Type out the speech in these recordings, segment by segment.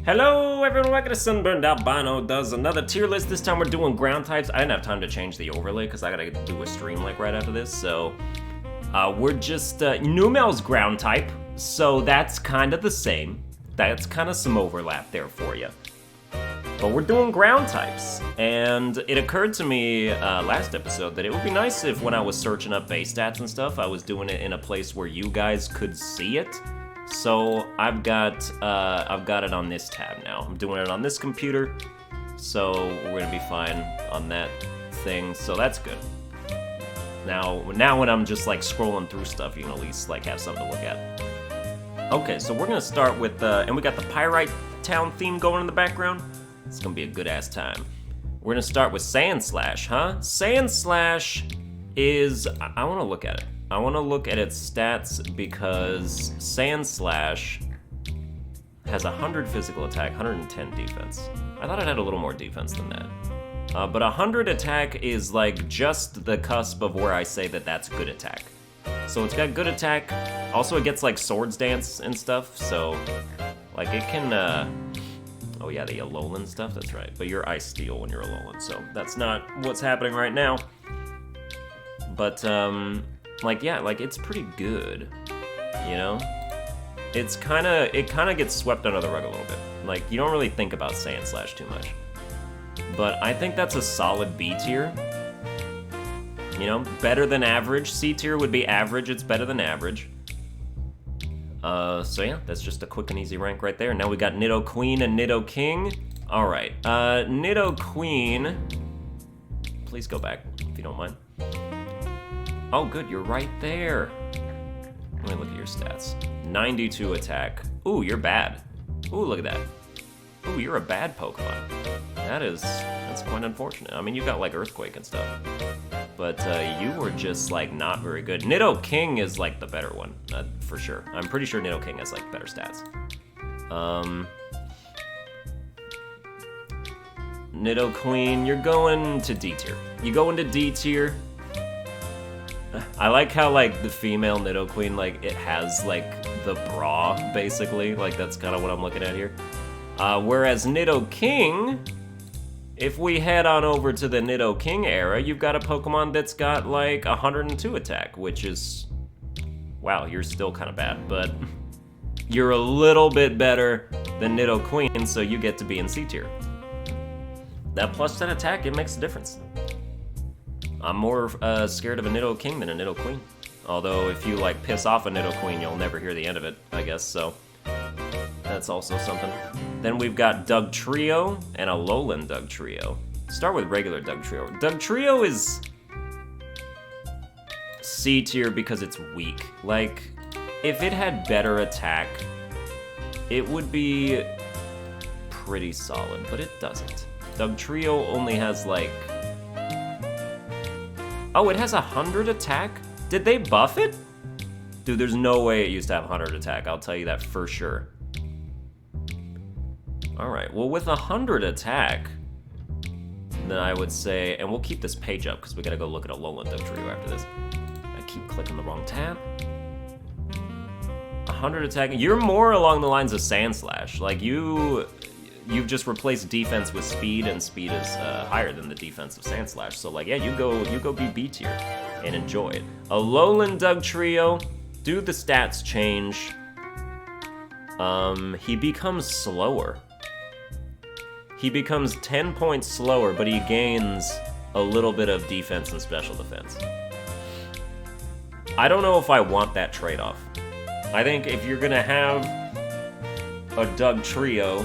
Hello everyone, welcome to Sunburned Albino does another tier list. This time we're doing ground types. I didn't have time to change the overlay because I gotta do a stream like right after this, so we're just, Numel's ground type, so that's kind of the same. That's kind of some overlap there for you. But we're doing ground types, and it occurred to me last episode that it would be nice if when I was searching up base stats and stuff, I was doing it in a place where you guys could see it. So I've got it on this tab now. I'm doing it on this computer, so we're gonna be fine on that thing. So that's good. Now when I'm just like scrolling through stuff, you can at least like have something to look at. Okay, so we're gonna start with and we got the Pyrite Town theme going in the background. It's gonna be a good ass time. We're gonna start with Sandslash, huh? Sandslash is I want to look at it. I want to look at its stats because Sandslash has 100 physical attack, 110 defense. I thought it had a little more defense than that. But 100 attack is like just the cusp of where I say that that's good attack. So it's got good attack. Also, it gets like Swords Dance and stuff, so like it can... Oh yeah, the Alolan stuff, that's right. But you're Ice Steel when you're Alolan, so that's not what's happening right now. But, like, yeah, like, it's pretty good, you know? It kind of gets swept under the rug a little bit. Like, you don't really think about Sandslash too much. But I think that's a solid B tier. You know, better than average. C tier would be average, it's better than average. So yeah, that's just a quick and easy rank right there. Now we got Nidoqueen and Nidoking. All right, Nidoqueen. Please go back, if you don't mind. Oh, good, you're right there. Let me look at your stats. 92 attack. Ooh, you're bad. Ooh, look at that. Ooh, you're a bad Pokemon. That's quite unfortunate. I mean, you got like Earthquake and stuff. But you were just like not very good. Nidoking is like the better one, for sure. I'm pretty sure Nidoking has like better stats. Nidoqueen, you're going to D tier. You go into D tier. I like how like the female Nidoqueen, like it has like the bra basically. Like that's kind of what I'm looking at here. Whereas Nidoking, if we head on over to the Nidoking era, you've got a Pokemon that's got like 102 attack, which is, wow, you're still kind of bad, but you're a little bit better than Nidoqueen, so you get to be in C tier. That plus 10 attack, it makes a difference. I'm more scared of a Nidoking than a Nidoqueen. Although if you like piss off a Nidoqueen, you'll never hear the end of it, I guess, so that's also something. Then we've got Dugtrio and a Alolan Dugtrio. Start with regular Dugtrio. Dugtrio is C tier because it's weak. Like, if it had better attack, it would be pretty solid, but it doesn't. Dugtrio only has like... Oh, it has 100 attack? Did they buff it? Dude, there's no way it used to have 100 attack, I'll tell you that for sure. Alright, well with 100 attack, then I would say, and we'll keep this page up because we gotta go look at a Alolan Dugtrio after this. I keep clicking the wrong tab. 100 attack, you're more along the lines of Sandslash. Like you've just replaced defense with speed, and speed is higher than the defense of Sandslash. So like, yeah, you go be B tier and enjoy it. Alolan Dugtrio, do the stats change? He becomes slower. He becomes 10 points slower, but he gains a little bit of defense and special defense. I don't know if I want that trade-off. I think if you're gonna have a Dugtrio,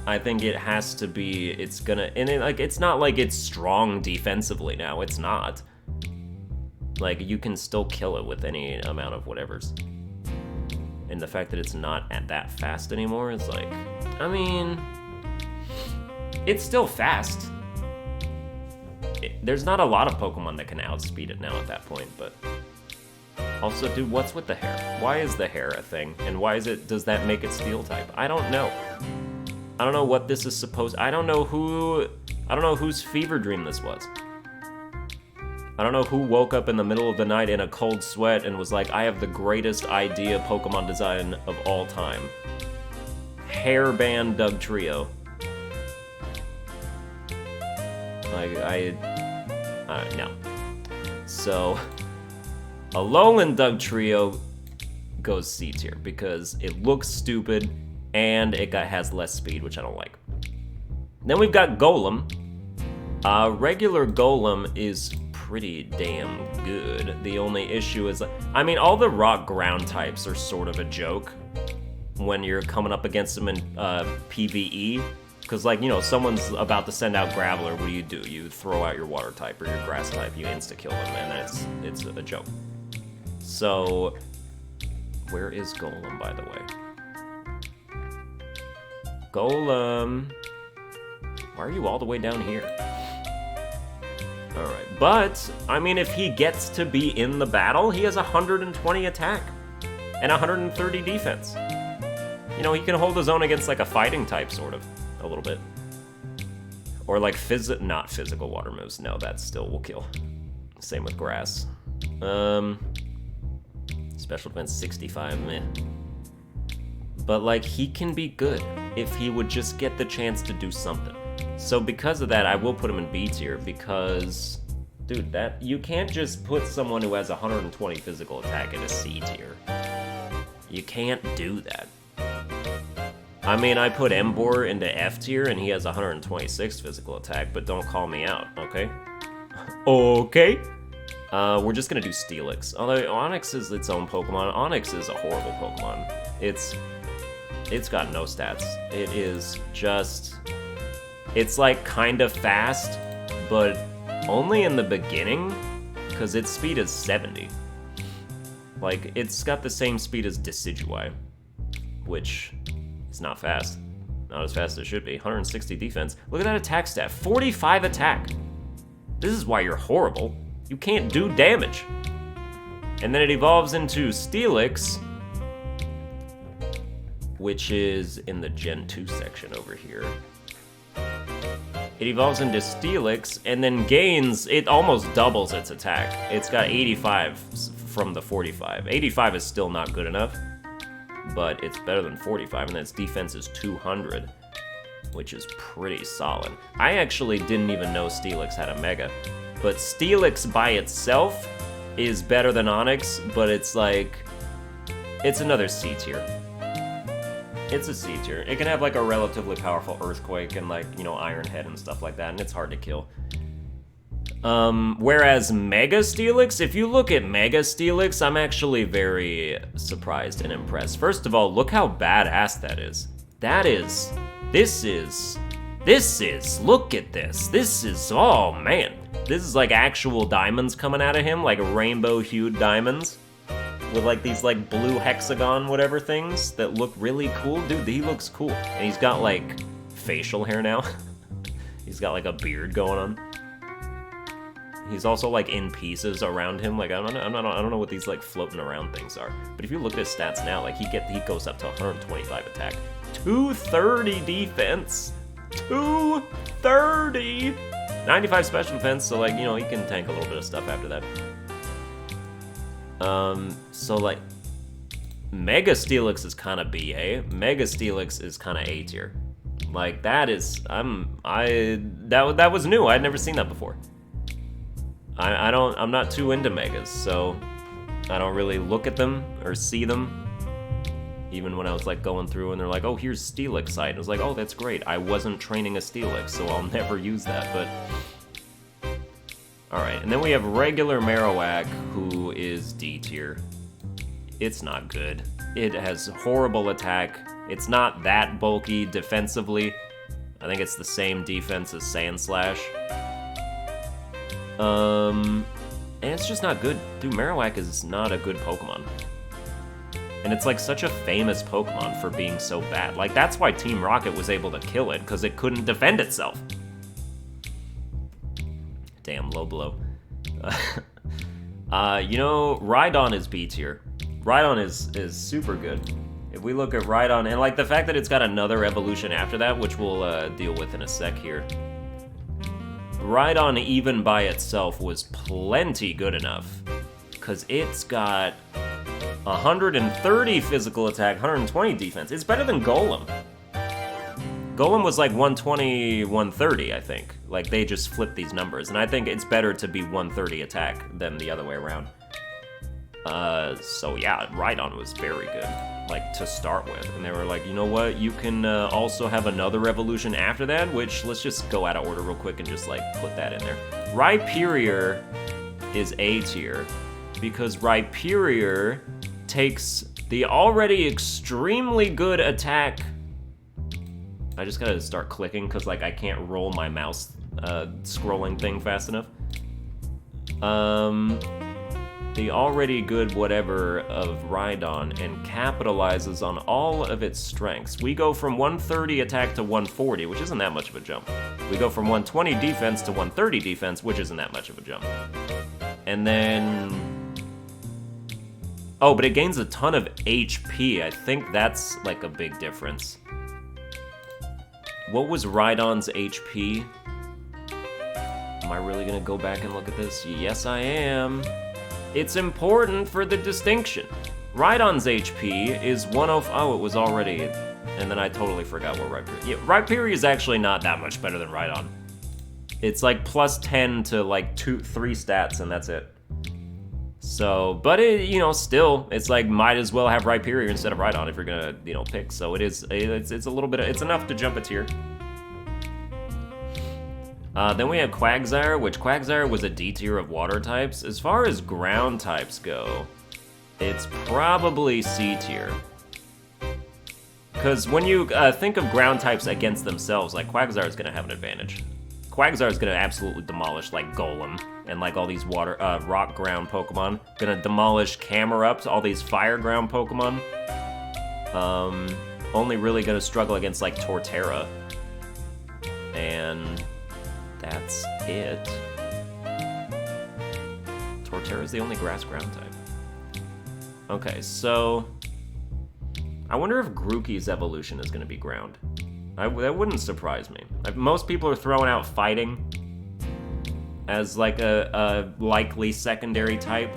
I think it has to be, it's not like it's strong defensively now, it's not. Like, you can still kill it with any amount of whatever's. And the fact that it's not at that fast anymore is like, I mean, it's still fast. There's not a lot of Pokemon that can outspeed it now at that point, but... Also, dude, what's with the hair? Why is the hair a thing? And why does that make it Steel type? I don't know. I don't know what this is supposed... I don't know whose fever dream this was. I don't know who woke up in the middle of the night in a cold sweat and was like, I have the greatest idea Pokemon design of all time. hairband Dugtrio. No. So, Alolan Dugtrio goes C tier because it looks stupid and it has less speed, which I don't like. Then we've got Golem. Regular Golem is pretty damn good. The only issue is, I mean, all the rock ground types are sort of a joke when you're coming up against them in PvE. Because, like, you know, someone's about to send out Graveler, what do? You throw out your water type or your grass type, you insta-kill them, and it's a joke. So, where is Golem, by the way? Golem. Why are you all the way down here? Alright, but, I mean, if he gets to be in the battle, he has 120 attack and 130 defense. You know, he can hold his own against, like, a fighting type, sort of. A little bit. Or like not physical water moves. No, that still will kill. Same with grass. Special defense 65, meh. But like, he can be good if he would just get the chance to do something. So because of that, I will put him in B tier because, dude, that you can't just put someone who has 120 physical attack in a C tier. You can't do that. I mean, I put Emboar into F tier, and he has 126 physical attack, but don't call me out, okay? Okay? We're just gonna do Steelix. Although Onix is its own Pokemon, Onix is a horrible Pokemon. It's got no stats. It is just... It's, like, kind of fast, but only in the beginning, because its speed is 70. Like, it's got the same speed as Decidueye, which... It's not fast. Not as fast as it should be. 160 defense. Look at that attack stat. 45 attack. This is why you're horrible. You can't do damage. And then it evolves into Steelix, which is in the Gen 2 section over here. It evolves into Steelix and then gains, it almost doubles its attack. It's got 85 from the 45. 85 is still not good enough, but it's better than 45, and its defense is 200, which is pretty solid. I actually didn't even know Steelix had a Mega, but Steelix by itself is better than Onix, but it's like, it's another C tier. It's a C tier. It can have like a relatively powerful Earthquake and like, you know, Iron Head and stuff like that, and it's hard to kill. Whereas Mega Steelix, if you look at Mega Steelix, I'm actually very surprised and impressed. First of all, look how badass that is. Look at this. This is, oh man. This is like actual diamonds coming out of him, like rainbow-hued diamonds. With like these like blue hexagon whatever things that look really cool. Dude, he looks cool. And he's got like facial hair now. He's got like a beard going on. He's also like in pieces around him. Like I don't know what these like floating around things are. But if you look at his stats now, like he goes up to 125 attack, 230 defense, 230, 95 special defense. So like, you know, he can tank a little bit of stuff after that. So like, Mega Steelix is kind of BA. Mega Steelix is kind of A tier. Like that is, that was new. I'd never seen that before. I'm not too into Megas, so I don't really look at them or see them. Even when I was like going through and they're like, oh, here's Steelix site. I was like, oh, that's great. I wasn't training a Steelix, so I'll never use that, but... Alright, and then we have regular Marowak, who is D tier. It's not good. It has horrible attack. It's not that bulky defensively. I think it's the same defense as Sandslash. And it's just not good. Dude, Marowak is not a good Pokemon. And it's like such a famous Pokemon for being so bad. Like, that's why Team Rocket was able to kill it, because it couldn't defend itself. Damn, low blow. You know, Rhydon is B tier. Rhydon is super good. If we look at Rhydon, and like the fact that it's got another evolution after that, which we'll deal with in a sec here. Rhydon, even by itself, was plenty good enough. Because it's got 130 physical attack, 120 defense. It's better than Golem. Golem was like 120, 130, I think. Like, they just flipped these numbers, and I think it's better to be 130 attack than the other way around. So yeah, Rhydon was very good, like, to start with. And they were like, you know what, you can also have another evolution after that, which, let's just go out of order real quick and just, like, put that in there. Rhyperior is A tier, because Rhyperior takes the already extremely good attack. I just gotta start clicking, because, like, I can't roll my mouse scrolling thing fast enough. The already good whatever of Rhydon and capitalizes on all of its strengths. We go from 130 attack to 140, which isn't that much of a jump. We go from 120 defense to 130 defense, which isn't that much of a jump. And then... oh, but it gains a ton of HP. I think that's, like, a big difference. What was Rhydon's HP? Am I really gonna go back and look at this? Yes, I am. It's important for the distinction. Rhydon's HP is 105. Oh, it was already... and then I totally forgot what Rhyperior... yeah, Rhyperior is actually not that much better than Rhydon. It's like plus 10 to like 3 stats, and that's it. So, but it, you know, still, it's like, might as well have Rhyperior instead of Rhydon if you're gonna, you know, pick. So it's a little bit, it's enough to jump a tier. Then we have Quagsire, which Quagsire was a D tier of water types. As far as ground types go, it's probably C tier. Because when you think of ground types against themselves, like, Quagsire is going to have an advantage. Quagsire is going to absolutely demolish, like, Golem and, like, all these water, rock ground Pokemon. Going to demolish Camerupt, all these fire ground Pokemon. Only really going to struggle against, like, Torterra. And... that's it. Torterra is the only grass ground type. Okay, so... I wonder if Grookey's evolution is going to be ground. That wouldn't surprise me. Most people are throwing out fighting as like a likely secondary type.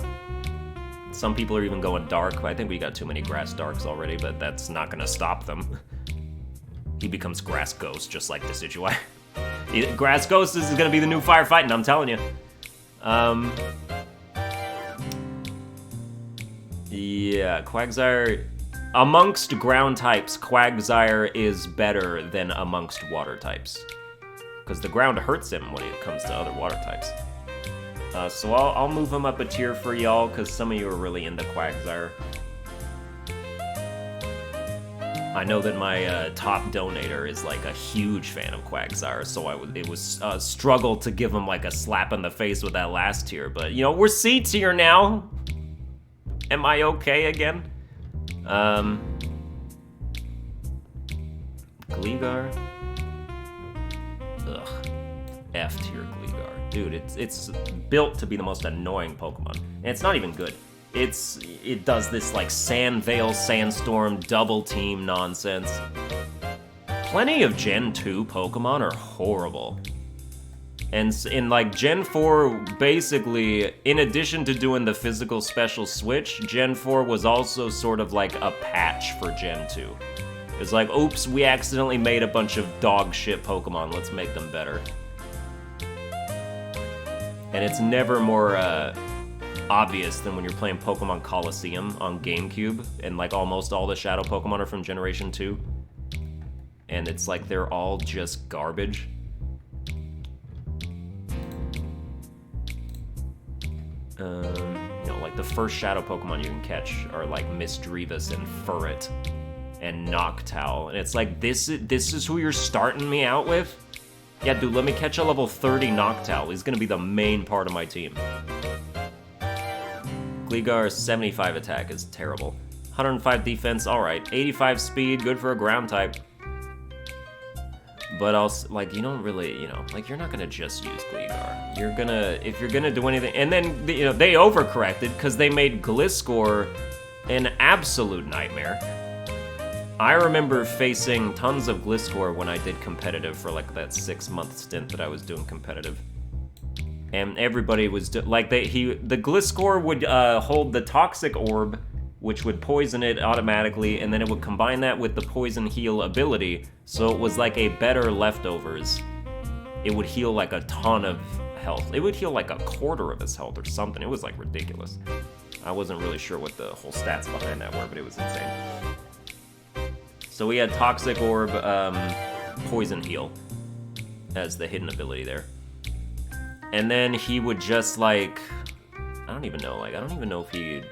Some people are even going dark. I think we got too many grass darks already, but that's not going to stop them. He becomes grass ghost, just like Decidueye. Grass Ghost is gonna be the new firefighting, I'm telling you. Yeah, Quagsire... amongst ground types, Quagsire is better than amongst water types. Because the ground hurts him when it comes to other water types. So I'll move him up a tier for y'all, because some of you are really into Quagsire. I know that my top donator is like a huge fan of Quagsire, so it was a struggle to give him like a slap in the face with that last tier, but you know, we're C tier now. Am I okay again? Gligar? Ugh. F tier Gligar. Dude, it's built to be the most annoying Pokemon, and it's not even good. It does this like Sandvale, Sandstorm, double team nonsense. Plenty of Gen 2 Pokemon are horrible. And in like Gen 4, basically, in addition to doing the physical special switch, Gen 4 was also sort of like a patch for Gen 2. It's like, oops, we accidentally made a bunch of dog shit Pokemon, let's make them better. And it's never more, obvious than when you're playing Pokemon Coliseum on GameCube, and like almost all the Shadow Pokemon are from Generation 2. And it's like they're all just garbage. You know, like the first Shadow Pokemon you can catch are like Misdreavus and Furret and Noctowl, and it's like, this is who you're starting me out with? Yeah, dude, let me catch a level 30 Noctowl. He's gonna be the main part of my team. Gligar's 75 attack is terrible. 105 defense, alright. 85 speed, good for a ground type. But also, like, you don't really, you know, like, you're not gonna just use Gligar. You're gonna, if you're gonna do anything, and then, you know, they overcorrected because they made Gliscor an absolute nightmare. I remember facing tons of Gliscor when I did competitive for, like, that 6-month stint that I was doing competitive. And everybody was, like, the Gliscor would hold the Toxic Orb, which would poison it automatically, and then it would combine that with the Poison Heal ability, so it was like a better Leftovers. It would heal like a ton of health. It would heal like a quarter of his health or something. It was like ridiculous. I wasn't really sure what the whole stats behind that were, but it was insane. So we had Toxic Orb, Poison Heal as the hidden ability there. And then he would just like, I don't even know if he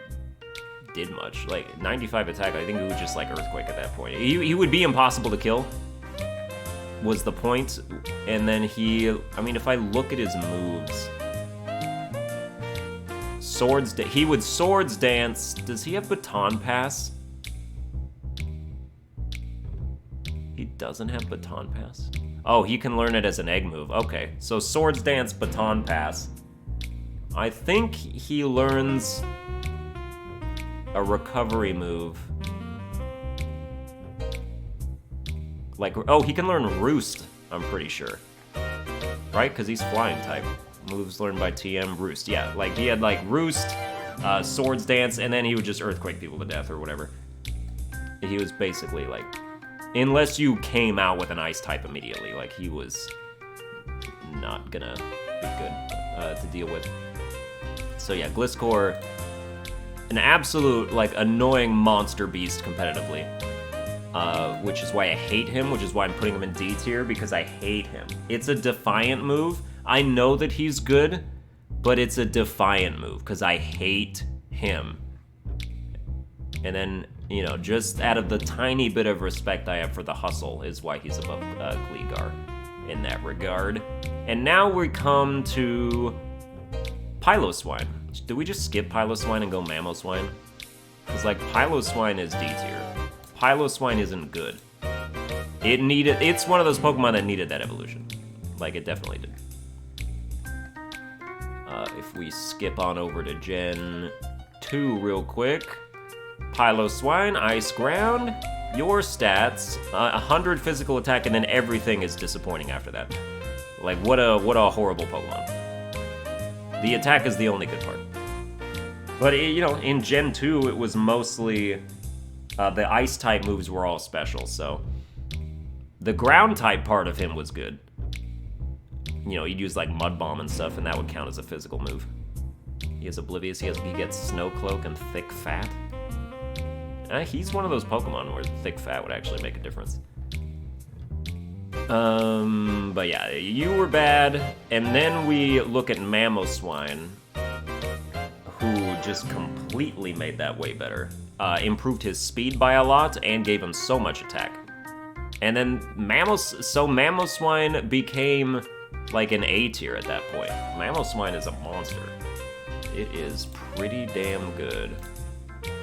did much. Like 95 attack, I think it would just like Earthquake at that point. He would be impossible to kill, was the point. And then I mean, if I look at his moves, he would Swords Dance. Does he have Baton Pass? He doesn't have Baton Pass. Oh, he can learn it as an egg move. Okay, so Swords Dance, Baton Pass. I think he learns a recovery move. Like, oh, he can learn Roost, I'm pretty sure. Right? Because he's flying type. Moves learned by TM, Roost. Yeah, like he had like Roost, Swords Dance, and then he would just Earthquake people to death or whatever. He was basically like, unless you came out with an Ice type immediately, like he was not gonna be good to deal with. So yeah, Gliscor, an absolute like annoying monster beast competitively. Which is why I hate him, which is why I'm putting him in D tier, because I hate him. It's a Defiant move. I know that he's good, but it's a Defiant move, because I hate him. And then, you know, just out of the tiny bit of respect I have for the hustle is why he's above Gligar in that regard. And now we come to Piloswine. Do we just skip Piloswine and go Mamoswine? Because, like, Piloswine is D tier. Piloswine isn't good. It's one of those Pokemon that needed that evolution. Like, it definitely did. If we skip on over to Gen 2 real quick. Piloswine, Ice Ground, your stats, 100 physical attack, and then everything is disappointing after that. Like, what a horrible Pokemon. The attack is the only good part. But, you know, in Gen 2, it was mostly... the Ice-type moves were all special, so... The Ground-type part of him was good. You know, he'd use, like, Mud Bomb and stuff, and that would count as a physical move. He is Oblivious, he gets Snow Cloak and Thick Fat. He's one of those Pokemon where Thick Fat would actually make a difference. But yeah, you were bad, and then we look at Mamoswine, who just completely made that way better. Improved his speed by a lot, and gave him so much attack. And then Mamoswine became like an A tier at that point. Mamoswine is a monster. It is pretty damn good.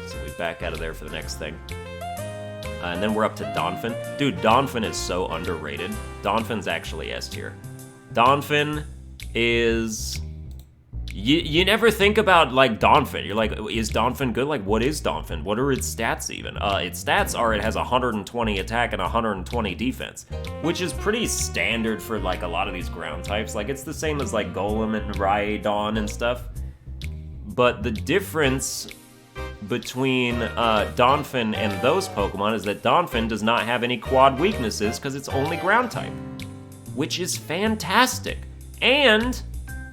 So we back out of there for the next thing. And then we're up to Donphin. Dude, Donphin is so underrated. Donphin's actually S tier. Donphin is... You never think about, like, Donphin. You're like, is Donphin good? Like, what is Donphin? What are its stats, even? Its stats are it has 120 attack and 120 defense, which is pretty standard for, like, a lot of these ground types. Like, it's the same as, like, Golem and Rhydon and stuff. But the difference between Donphin and those Pokemon is that Donphin does not have any quad weaknesses because it's only ground type, which is fantastic. And...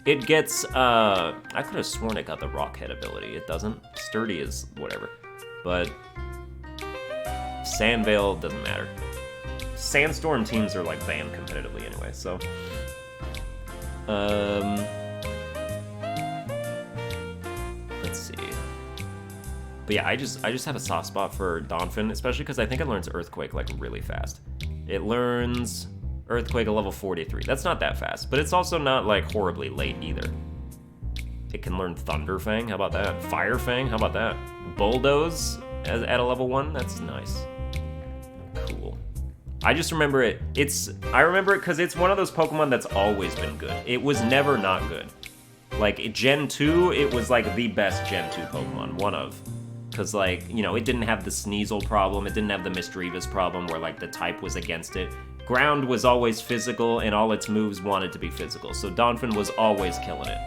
it gets, I could have sworn it got the Rock Head ability. It doesn't. Sturdy is whatever. But Sandvale doesn't matter. Sandstorm teams are, like, banned competitively anyway, so. Let's see. But yeah, I just have a soft spot for Donphin, especially because I think it learns Earthquake, like, really fast. It learns... Earthquake at level 43. That's not that fast, but it's also not, like, horribly late either. It can learn Thunder Fang, how about that? Fire Fang, how about that? Bulldoze at a level 1, that's nice. Cool. I just remember it. I remember it because it's one of those Pokemon that's always been good. It was never not good. Like, Gen 2, it was, like, the best Gen 2 Pokemon, one of. Because, like, you know, it didn't have the Sneasel problem, it didn't have the Misdreavus problem where, like, the type was against it. Ground was always physical, and all its moves wanted to be physical, so Donphin was always killing it.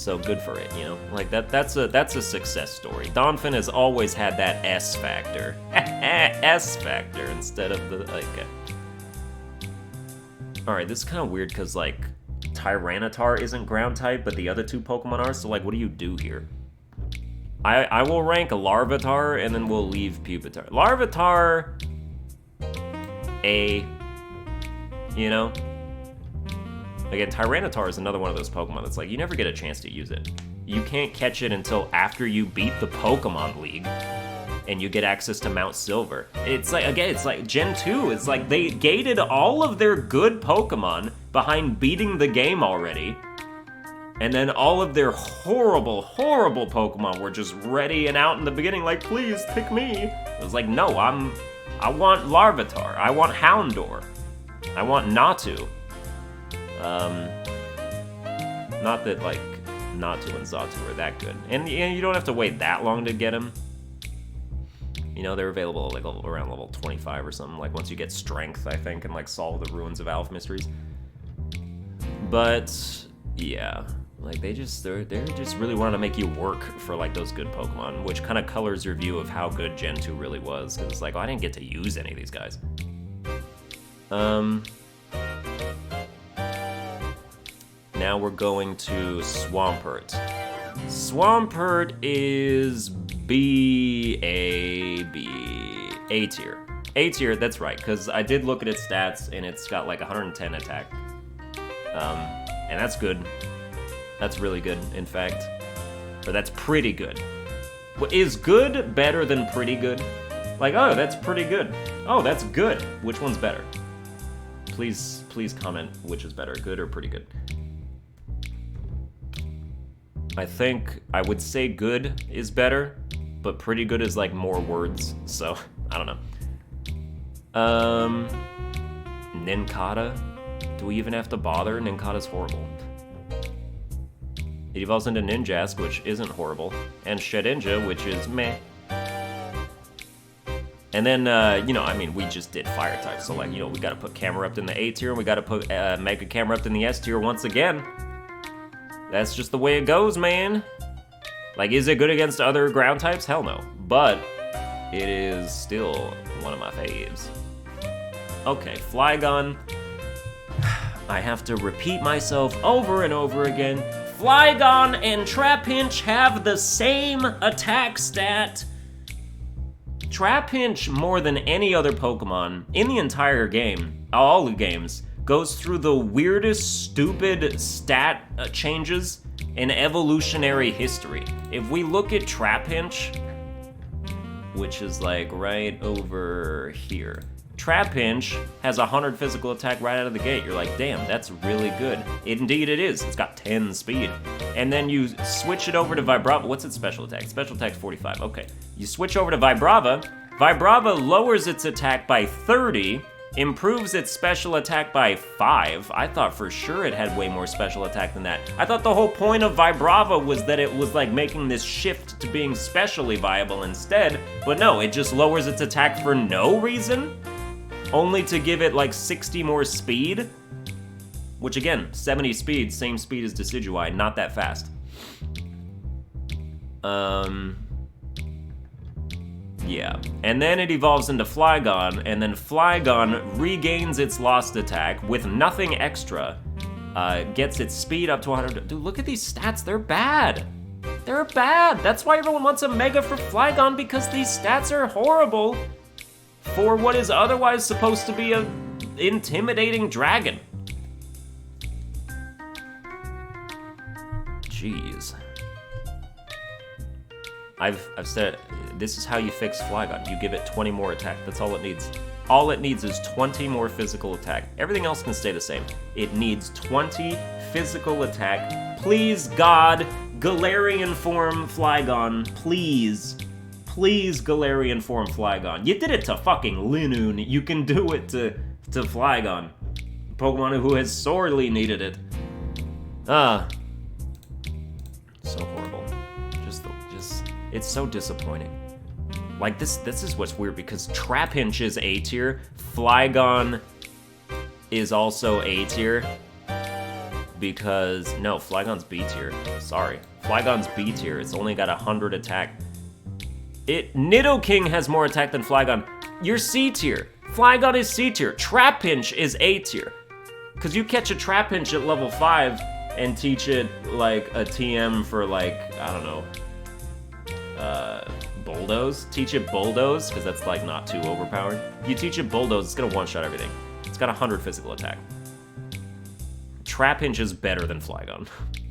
So good for it, you know? Like, that's a success story. Donphin has always had that S factor. S factor instead of the, like... Alright, this is kind of weird, because, like, Tyranitar isn't ground type, but the other two Pokemon are, so, like, what do you do here? I will rank a Larvitar, and then we'll leave Pupitar. Larvitar... A... You know? Again, Tyranitar is another one of those Pokemon that's like, you never get a chance to use it. You can't catch it until after you beat the Pokemon League, and you get access to Mount Silver. It's like, again, it's like Gen 2, it's like they gated all of their good Pokemon behind beating the game already, and then all of their horrible, horrible Pokemon were just ready and out in the beginning, like, please, pick me. It was like, no, I want Larvitar, I want Houndour, I want Natu. Not that, like, Natu and Xatu are that good. And you don't have to wait that long to get them. You know, they're available, like, around level 25 or something, like, once you get Strength, I think, and, like, solve the Ruins of Alph Mysteries. But, yeah. Like, they're just really wanting to make you work for, like, those good Pokemon, which kind of colors your view of how good Gen 2 really was, because it's like, oh, I didn't get to use any of these guys. Now we're going to Swampert. Swampert is A tier. A tier, that's right, because I did look at its stats, and it's got like 110 attack. And that's good. That's really good, in fact. Or that's pretty good. Is good better than pretty good? Like, oh, that's pretty good. Oh, that's good. Which one's better? Please comment which is better, good or pretty good. I think I would say good is better, but pretty good is like more words, so I don't know. Nincada? Do we even have to bother? Nincada's horrible. It evolves into Ninjask, which isn't horrible, and Shedinja, which is meh. And then, you know, I mean, we just did Fire type, so like, you know, we gotta put Camerupt in the A tier, and we gotta put Mega Camerupt in the S tier once again. That's just the way it goes, man. Like, is it good against other ground types? Hell no. But it is still one of my faves. Okay, Flygon. I have to repeat myself over and over again. Flygon and Trapinch have the same attack stat. Trapinch, more than any other Pokemon in the entire game, all the games, goes through the weirdest, stupid stat changes in evolutionary history. If we look at Trapinch, which is like right over here, Trapinch has 100 physical attack right out of the gate. You're like, damn, that's really good. Indeed it is. It's got 10 speed. And then you switch it over to Vibrava. What's its special attack? Special attack's 45. Okay. You switch over to Vibrava. Vibrava lowers its attack by 30, improves its special attack by 5. I thought for sure it had way more special attack than that. I thought the whole point of Vibrava was that it was like making this shift to being specially viable instead, but no, it just lowers its attack for no reason, only to give it like 60 more speed, which again, 70 speed, same speed as Decidueye, not that fast. Yeah, and then it evolves into Flygon, and then Flygon regains its lost attack with nothing extra, gets its speed up to 100. Dude, look at these stats, they're bad. They're bad. That's why everyone wants a Mega for Flygon, because these stats are horrible for what is otherwise supposed to be a intimidating dragon. Jeez. I've said, this is how you fix Flygon. You give it 20 more attack. That's all it needs. All it needs is 20 more physical attack. Everything else can stay the same. It needs 20 physical attack. Please, God, Galarian form Flygon. Please. Please, Galarian form Flygon. You did it to fucking Linoon. You can do it to Flygon. Pokemon who has sorely needed it. So horrible. It's so disappointing. Like, this is what's weird, because Trapinch is A tier, Flygon is also A tier. because no, Flygon's B tier. Sorry, Flygon's B tier. It's only got 100 attack. Nidoking has more attack than Flygon. You're C tier. Flygon is C tier. Trapinch is A tier. Cause you catch a Trapinch at level 5 and teach it like a TM for like, I don't know, Bulldoze? Teach it Bulldoze, because that's like not too overpowered. You teach it Bulldoze, it's gonna one-shot everything. It's got 100 physical attack. Trapinch is better than Flygon,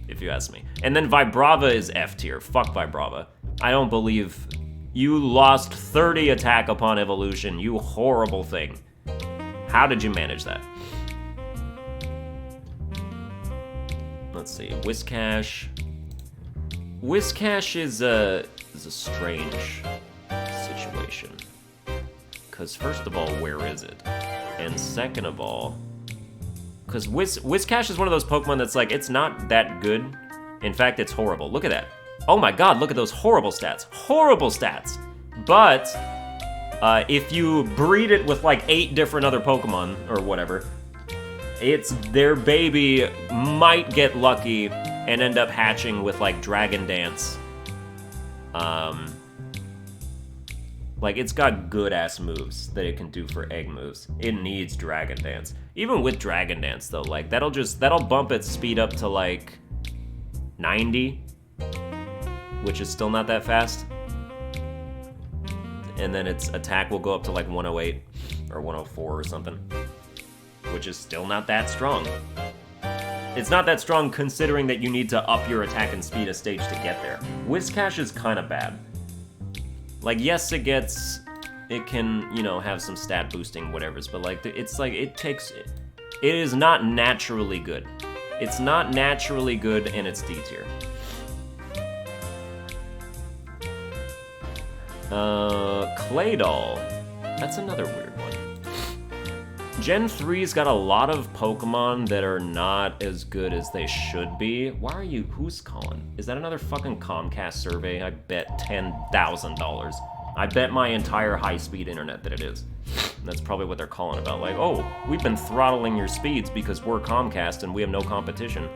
if you ask me. And then Vibrava is F tier. Fuck Vibrava. I don't believe you lost 30 attack upon evolution, you horrible thing. How did you manage that? Let's see, Whiscash. Whiscash is a strange situation. Because first of all, where is it? And second of all, because Whiscash is one of those Pokemon that's like, it's not that good. In fact, it's horrible. Look at that. Oh my god, look at those horrible stats. Horrible stats. But if you breed it with like 8 different other Pokemon or whatever, their baby might get lucky and end up hatching with like Dragon Dance. Like it's got good ass moves that it can do for egg moves. It needs Dragon Dance. Even with Dragon Dance though, like that'll bump its speed up to like 90, which is still not that fast. And then its attack will go up to like 108 or 104 or something, which is still not that strong. It's not that strong considering that you need to up your attack and speed a stage to get there. Whiscash is kind of bad. Like, yes, it can, you know, have some stat boosting, whatevers, but like, it is not naturally good. It's not naturally good, and it's D tier. Claydol. That's another weird one. Gen 3's got a lot of Pokemon that are not as good as they should be. Who's calling? Is that another fucking Comcast survey? I bet $10,000. I bet my entire high-speed internet that it is. That's probably what they're calling about. Like, oh, we've been throttling your speeds because we're Comcast and we have no competition.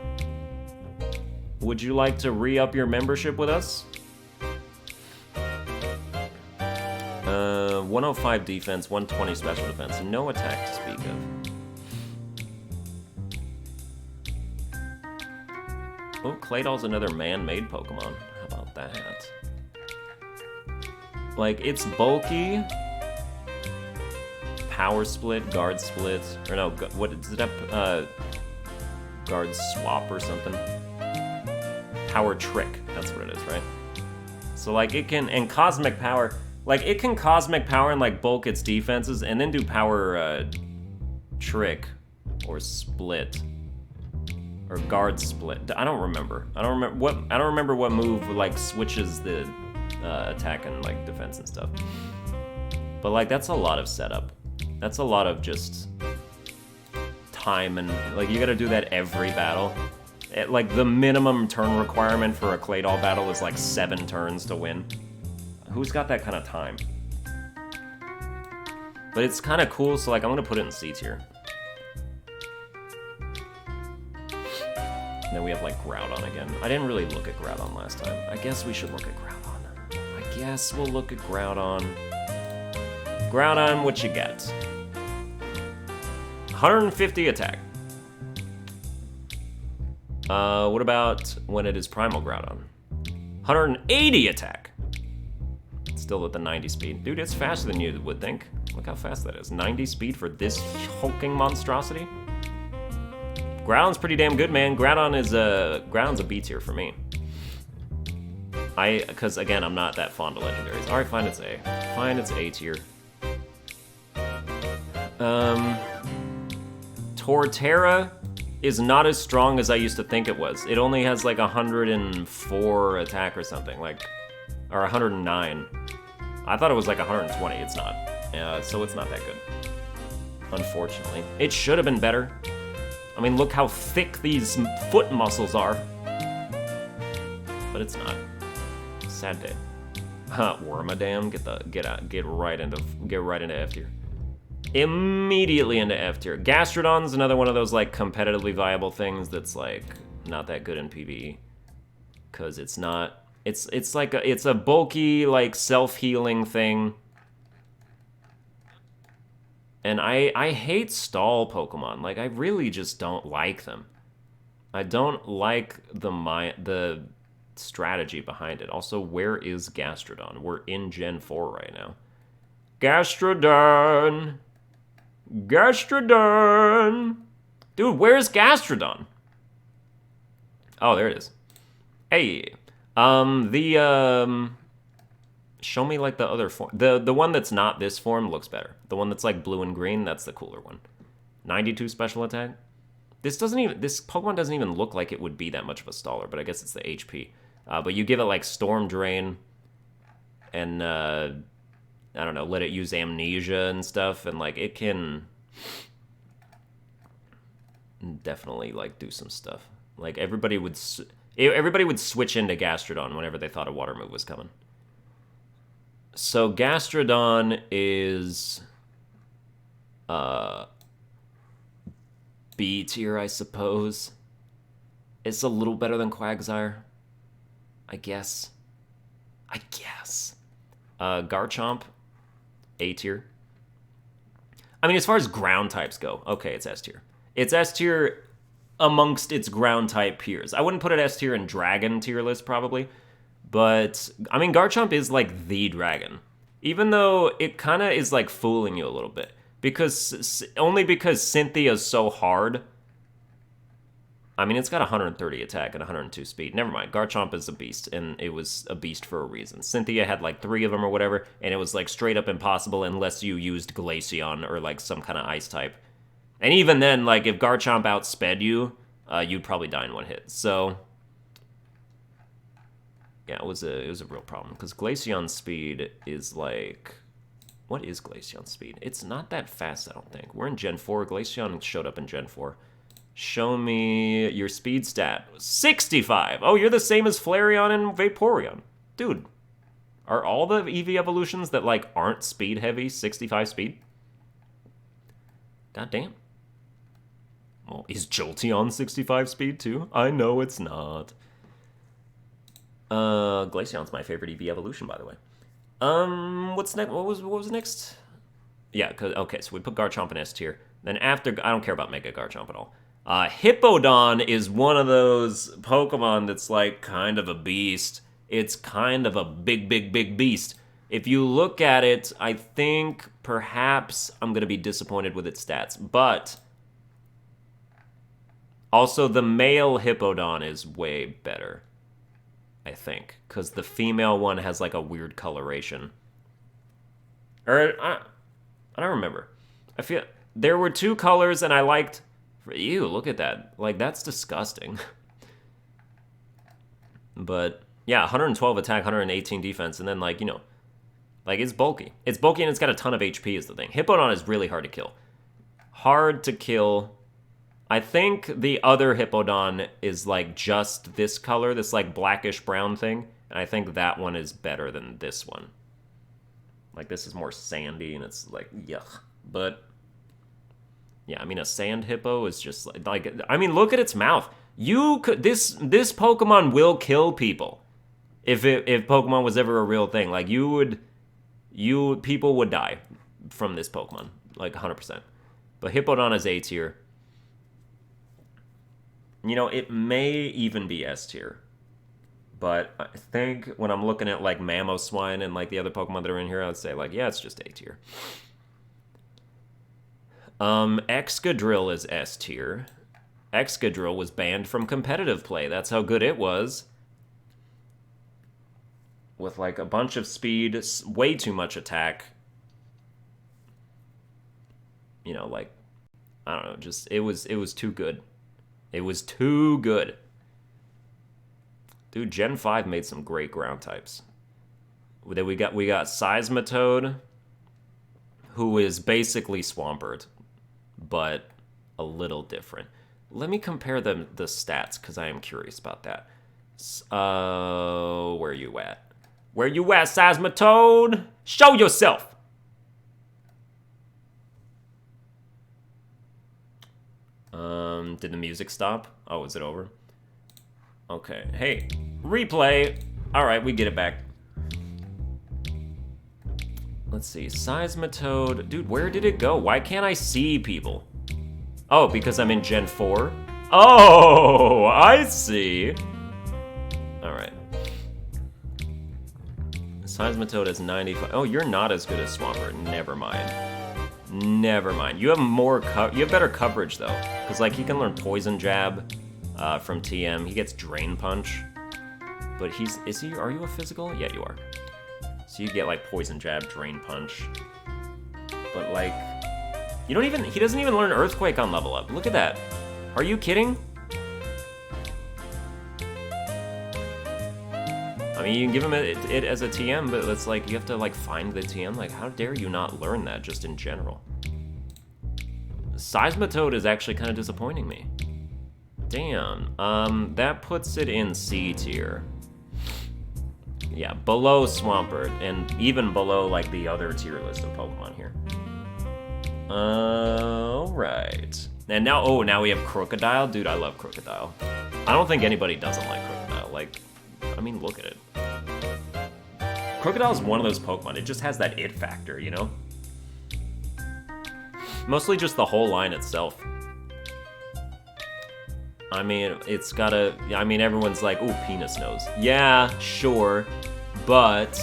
Would you like to re-up your membership with us? 105 defense, 120 special defense, no attack to speak of. Oh, Claydol's another man-made Pokemon. How about that? Like, it's bulky. Power Split, Guard Split, or no, what is it up? Guard Swap or something. Power Trick, that's what it is, right? So, like, it can, and Cosmic Power. Like, it can Cosmic Power and, like, bulk its defenses, and then do Power, Trick, or Split, or Guard Split. I don't remember what move, like, switches the, attack and, like, defense and stuff. But, like, that's a lot of setup. That's a lot of just time, and, like, you gotta do that every battle. Like, the minimum turn requirement for a Claydol battle is, like, 7 turns to win. Who's got that kind of time? But it's kind of cool, so like I'm gonna put it in C tier. And then we have like Groudon again. I didn't really look at Groudon last time. I guess we should look at Groudon. I guess we'll look at Groudon. Groudon, what you got? 150 attack. What about when it is Primal Groudon? 180 attack. Still at the 90 speed. Dude, it's faster than you would think. Look how fast that is. 90 speed for this hulking monstrosity? Groudon's pretty damn good, man. Groudon's a B tier for me. Because again, I'm not that fond of legendaries. Alright, fine, it's A. Fine, it's A tier. Torterra is not as strong as I used to think it was. It only has like 104 attack or something, like, or 109. I thought it was like 120, it's not. So it's not that good, unfortunately. It should have been better. I mean, look how thick these foot muscles are. But it's not. Sad day. Wormadam, get right into F tier. Immediately into F tier. Gastrodon's another one of those like competitively viable things that's like not that good in PvE. Cause it's not, it's like it's a bulky, like self-healing thing. And I hate stall Pokemon. Like I really just don't like them. I don't like the strategy behind it. Also, where is Gastrodon? We're in Gen 4 right now. Gastrodon! Gastrodon! Dude, where's Gastrodon? Oh, there it is. Hey. Show me like the other form. The one that's not this form looks better. The one that's like blue and green, that's the cooler one. 92 special attack. This Pokemon doesn't even look like it would be that much of a staller, but I guess it's the HP. But you give it like Storm Drain and I don't know, let it use Amnesia and stuff, and like it can definitely like do some stuff. Like everybody would switch into Gastrodon whenever they thought a water move was coming. So Gastrodon is B tier, I suppose. It's a little better than Quagsire, I guess. Garchomp, A tier. I mean, as far as ground types go, okay, it's S tier. It's S tier amongst its ground type peers. I wouldn't put it S tier in Dragon tier list, probably. But, I mean, Garchomp is like the dragon. Even though it kind of is like fooling you a little bit. Only because Cynthia's so hard. I mean, it's got 130 attack and 102 speed. Never mind, Garchomp is a beast, and it was a beast for a reason. Cynthia had like 3 of them or whatever, and it was like straight up impossible unless you used Glaceon or like some kind of ice type. And even then, like if Garchomp outsped you, you'd probably die in one hit. So yeah, it was a real problem because Glaceon's speed is like, what is Glaceon's speed? It's not that fast, I don't think. We're in Gen 4. Glaceon showed up in Gen 4. Show me your speed stat. 65! Oh, you're the same as Flareon and Vaporeon. Dude, are all the EV evolutions that, like, aren't speed heavy 65 speed? God damn. Well, is Jolteon 65 speed, too? I know it's not. Glaceon's my favorite EV evolution, by the way. What's next? What was next? Yeah, okay, so we put Garchomp in S tier. Then after, I don't care about Mega Garchomp at all. Hippowdon is one of those Pokemon that's like kind of a beast. It's kind of a big beast. If you look at it, I think perhaps I'm going to be disappointed with its stats. But also the male Hippowdon is way better, I think. Because the female one has like a weird coloration. Or, I don't remember. I feel there were 2 colors and I liked... Ew, look at that. Like, that's disgusting. But, yeah, 112 attack, 118 defense, and then, like, you know, like, it's bulky. It's bulky and it's got a ton of HP is the thing. Hippowdon is really hard to kill. Hard to kill. I think the other Hippowdon is, like, just this color, this, like, blackish brown thing, and I think that one is better than this one. Like, this is more sandy, and it's, like, yuck. But... yeah, I mean, a sand hippo is just like I mean, look at its mouth. You could this Pokemon will kill people if Pokemon was ever a real thing. Like people would die from this Pokemon, like 100%. But Hippowdon is A tier. You know, it may even be S tier. But I think when I'm looking at like Mamoswine and like the other Pokemon that are in here, I'd say like, yeah, it's just A tier. Excadrill is S tier. Excadrill was banned from competitive play. That's how good it was. With like a bunch of speed, way too much attack. You know, like, I don't know, just, it was too good. It was too good. Dude, Gen 5 made some great ground types. Then we got Seismitoad, who is basically Swampert, but a little different. Let me compare the stats, because I am curious about that. Where you at? Where you at, Seismitoad? Show yourself! Did the music stop? Oh, is it over? Okay, hey, replay. All right, we get it back. Let's see, Seismitoad. Dude, where did it go? Why can't I see people? Oh, because I'm in Gen 4? Oh, I see. All right. Seismitoad has 95. Oh, you're not as good as Swampert. Never mind. Never mind. You have you have better coverage though, because like he can learn Poison Jab from TM. He gets Drain Punch, but are you a physical? Yeah, you are. So you get like Poison Jab, Drain Punch, but like he doesn't even learn Earthquake on level up. Look at that. Are you kidding? I mean, you can give him it as a TM, but it's like, you have to, like, find the TM. Like, how dare you not learn that just in general? Seismitoad is actually kind of disappointing me. Damn. That puts it in C tier. Yeah, below Swampert, and even below, like, the other tier list of Pokemon here. Alright. And now we have Krookodile. Dude, I love Krookodile. I don't think anybody doesn't like Krookodile. Like, I mean, look at it. Krookodile is one of those Pokemon. It just has that it factor, you know? Mostly just the whole line itself. I mean, it's gotta... I mean, everyone's like, ooh, penis nose. Yeah, sure. But...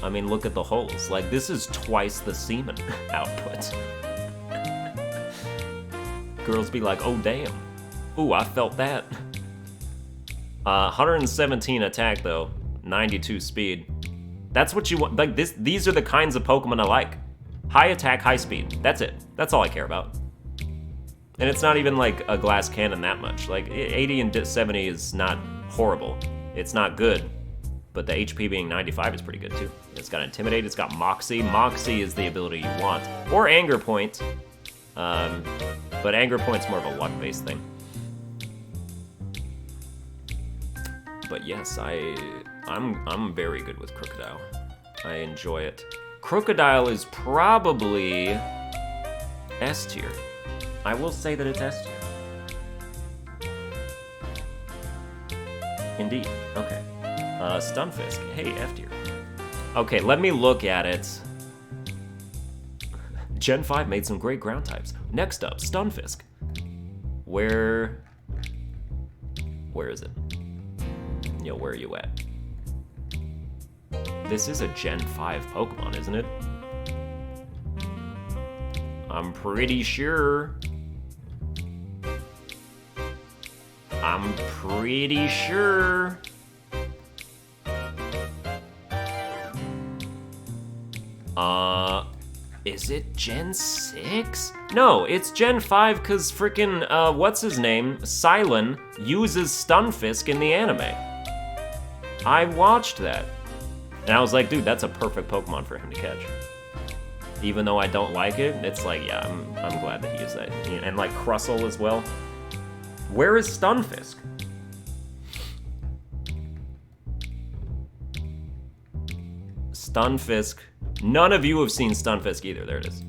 I mean, look at the holes. Like, this is twice the semen output. Girls be like, oh, damn. Ooh, I felt that. 117 attack, though. 92 speed. That's what you want. Like, these are the kinds of Pokemon I like. High attack, high speed. That's it. That's all I care about. And it's not even, like, a glass cannon that much. Like, 80 and 70 is not horrible. It's not good. But the HP being 95 is pretty good, too. It's got Intimidate, it's got Moxie. Moxie is the ability you want. Or Anger Point. But Anger Point's more of a luck-based thing. But yes, I'm very good with Krookodile. I enjoy it. Krookodile is probably S tier. I will say that it's S tier. Indeed. Okay. Stunfisk. Hey, F tier. Okay, let me look at it. Gen 5 made some great ground types. Next up, Stunfisk. Where is it? Yo, where are you at? This is a Gen 5 Pokemon, isn't it? I'm pretty sure. I'm pretty sure. Is it Gen 6? No, it's Gen 5 because frickin', what's his name? Silent uses Stunfisk in the anime. I watched that. And I was like, dude, that's a perfect Pokemon for him to catch. Even though I don't like it, it's like, yeah, I'm glad that he is that. And like Crustle as well. Where is Stunfisk? Stunfisk. None of you have seen Stunfisk either. There it is.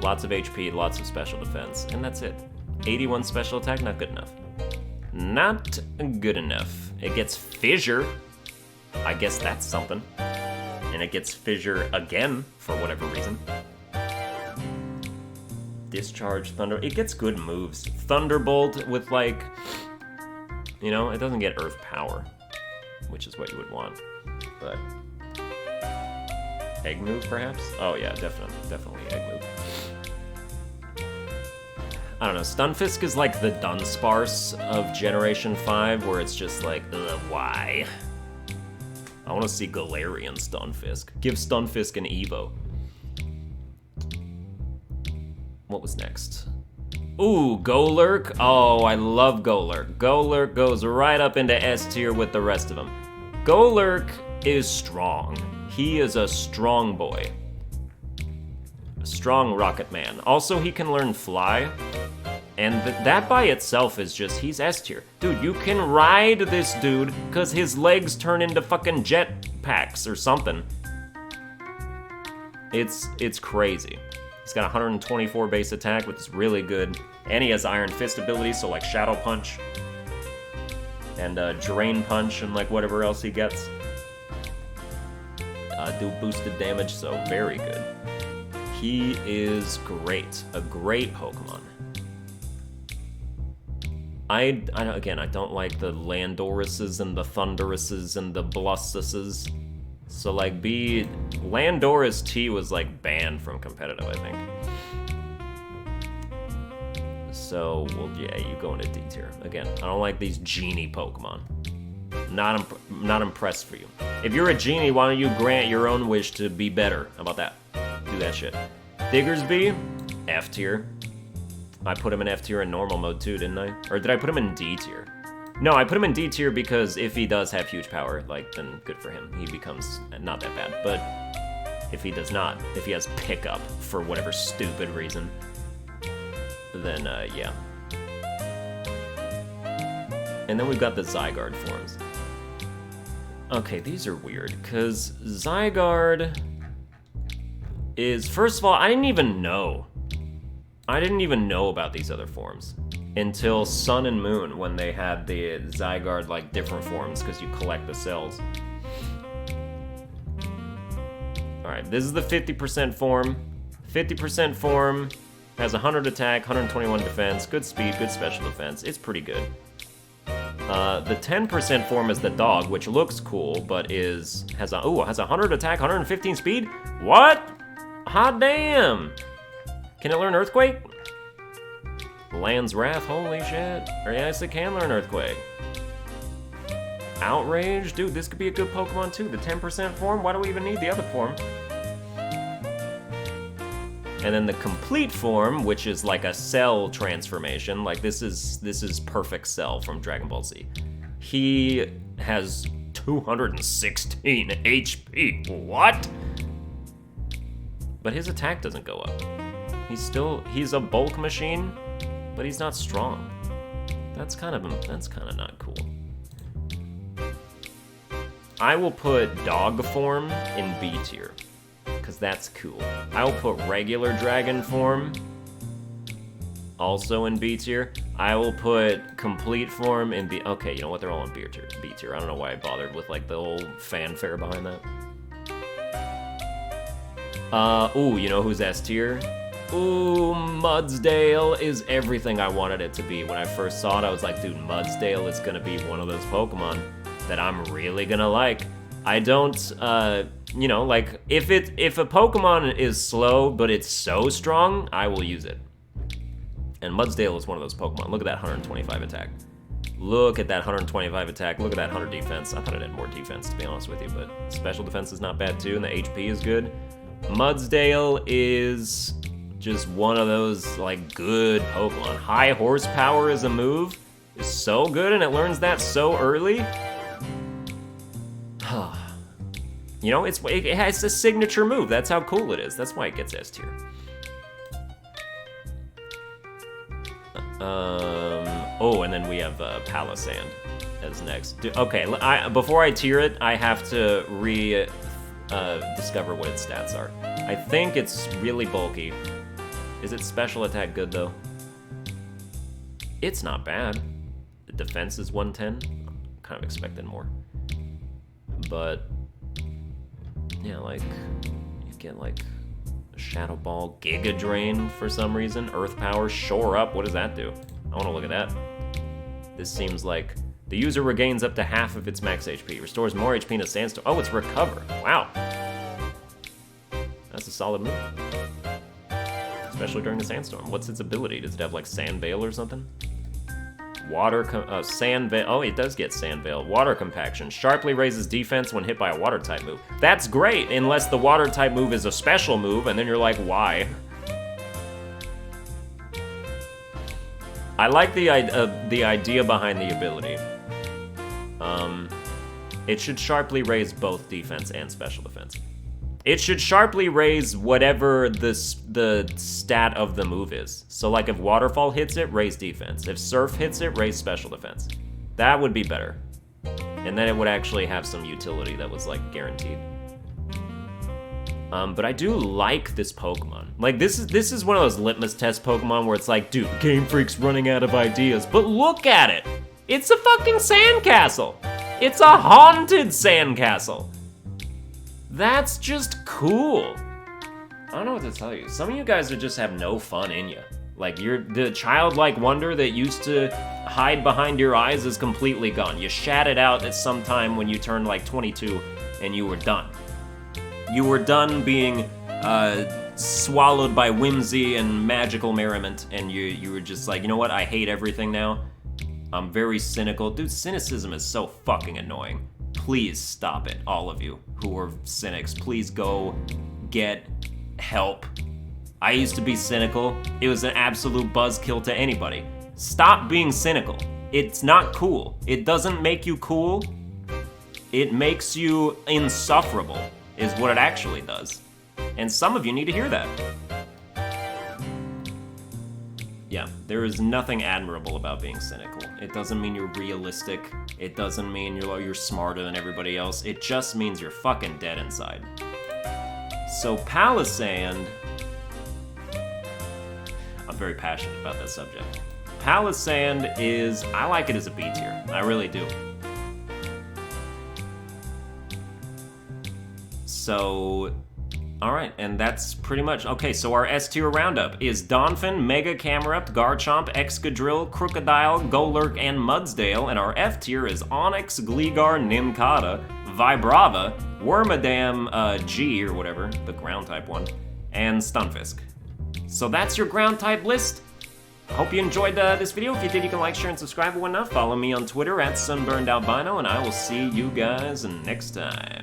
Lots of HP, lots of special defense, and that's it. 81 special attack, not good enough. Not good enough. It gets Fissure. I guess that's something. And it gets Fissure again, for whatever reason. Discharge, Thunder. It gets good moves. Thunderbolt with, like... You know, it doesn't get Earth Power, which is what you would want. But... Egg move, perhaps? Oh, yeah, definitely egg move. I don't know, Stunfisk is like the Dunsparce of Generation 5, where it's just like, ugh, why? I want to see Galarian Stunfisk. Give Stunfisk an Evo. What was next? Ooh, Golurk. Oh, I love Golurk. Golurk goes right up into S tier with the rest of them. Golurk is strong. He is a strong boy. A strong rocket man. Also, he can learn Fly. And that by itself is just, he's S tier. Dude, you can ride this dude because his legs turn into fucking jet packs or something. It's crazy. He's got 124 base attack, which is really good. And he has Iron Fist ability, so like Shadow Punch. And Drain Punch and like whatever else he gets. Do boosted damage, so very good. He is great. A great Pokemon. Again, I don't like the Landoruses and the Thunderuses and the Blussuses. So like Landorus T was like banned from competitive, I think. So, well, yeah, you go into D tier. Again, I don't like these genie Pokemon. Not impressed for you. If you're a genie, why don't you grant your own wish to be better? How about that? Do that shit. Diggersby, F tier. I put him in F tier in normal mode too, didn't I? Or did I put him in D tier? No, I put him in D tier because if he does have huge power, like, then good for him. He becomes not that bad. But if he does not, if he has pickup for whatever stupid reason, then yeah. And then we've got the Zygarde forms. Okay, these are weird, because Zygarde is, first of all, I didn't even know about these other forms until Sun and Moon, when they had the Zygarde, like, different forms, because you collect the cells. Alright, this is the 50% form. 50% form has 100 attack, 121 defense, good speed, good special defense. It's pretty good. The 10% form is the dog, which looks cool, but has 100 attack, 115 speed? What? Hot damn! Can it learn Earthquake? Land's Wrath, holy shit. Or yes, it can learn Earthquake. Outrage? Dude, this could be a good Pokemon too. The 10% form? Why do we even need the other form? And then the complete form, which is like a Cell transformation, like this is Perfect Cell from Dragon Ball Z. He has 216 HP. What? But his attack doesn't go up. He's a bulk machine, but he's not strong. That's kind of not cool. I will put dog form in B tier, because that's cool. I will put regular dragon form also in B tier. I will put complete form in B. Okay, you know what? They're all in B tier. I don't know why I bothered with like the old fanfare behind that. Ooh, you know who's S tier? Ooh, Mudsdale is everything I wanted it to be. When I first saw it, I was like, dude, Mudsdale is gonna be one of those Pokemon that I'm really gonna like. I don't, you know, like, if a Pokemon is slow, but it's so strong, I will use it. And Mudsdale is one of those Pokemon. Look at that 125 attack. Look at that 125 attack. Look at that 100 defense. I thought it had more defense, to be honest with you, but special defense is not bad too, and the HP is good. Mudsdale is just one of those, like, good Pokemon. High horsepower as a move is so good, and it learns that so early. You know, it has a signature move. That's how cool it is. That's why it gets S tier. Oh, and then we have Palisand as next. Okay, before I tier it, I have to discover what its stats are. I think it's really bulky. Is its special attack good, though? It's not bad. The defense is 110. Kind of expected more. But yeah, like, you get like a Shadow Ball, Giga Drain for some reason, Earth Power, Shore Up, what does that do? I wanna look at that. This seems like the user regains up to half of its max HP, restores more HP in a sandstorm. Oh, it's Recover, wow. That's a solid move. Especially during the sandstorm. What's its ability? Does it have like Sand Veil or something? Sand Veil. Oh, it does get Sand Veil. Water Compaction. Sharply raises defense when hit by a water type move. That's great, unless the water type move is a special move, and then you're like, why? I like the idea behind the ability. It should sharply raise both defense and special defense. It should sharply raise whatever the stat of the move is. So like if Waterfall hits it, raise defense. If Surf hits it, raise special defense. That would be better. And then it would actually have some utility that was like guaranteed. But I do like this Pokemon. Like, this is one of those litmus test Pokemon where it's like, dude, Game Freak's running out of ideas, but look at it! It's a fucking sandcastle! It's a haunted sandcastle! That's just cool. I don't know what to tell you. Some of you guys just have no fun in you. Like, the childlike wonder that used to hide behind your eyes is completely gone. You shat it out at some time when you turned like 22 and you were done. You were done being swallowed by whimsy and magical merriment, and you were just like, you know what, I hate everything now. I'm very cynical. Dude, cynicism is so fucking annoying. Please stop it, all of you who are cynics. Please go get help. I used to be cynical. It was an absolute buzzkill to anybody. Stop being cynical. It's not cool. It doesn't make you cool. It makes you insufferable, is what it actually does. And some of you need to hear that. Yeah, there is nothing admirable about being cynical. It doesn't mean you're realistic. It doesn't mean you're smarter than everybody else. It just means you're fucking dead inside. So Palisand, I'm very passionate about this subject. Palisand is, I like it as a B tier. I really do. So, alright, and that's pretty much, okay, so our S tier roundup is Donphin, Mega Camerupt, Garchomp, Excadrill, Krookodile, Golurk, and Mudsdale, and our F tier is Onix, Gligar, Nincada, Vibrava, Wormadam G, or whatever, the ground type one, and Stunfisk. So that's your ground type list. I hope you enjoyed this video. If you did, you can like, share, and subscribe and whatnot. Follow me on Twitter at Sunburned Albino, and I will see you guys next time.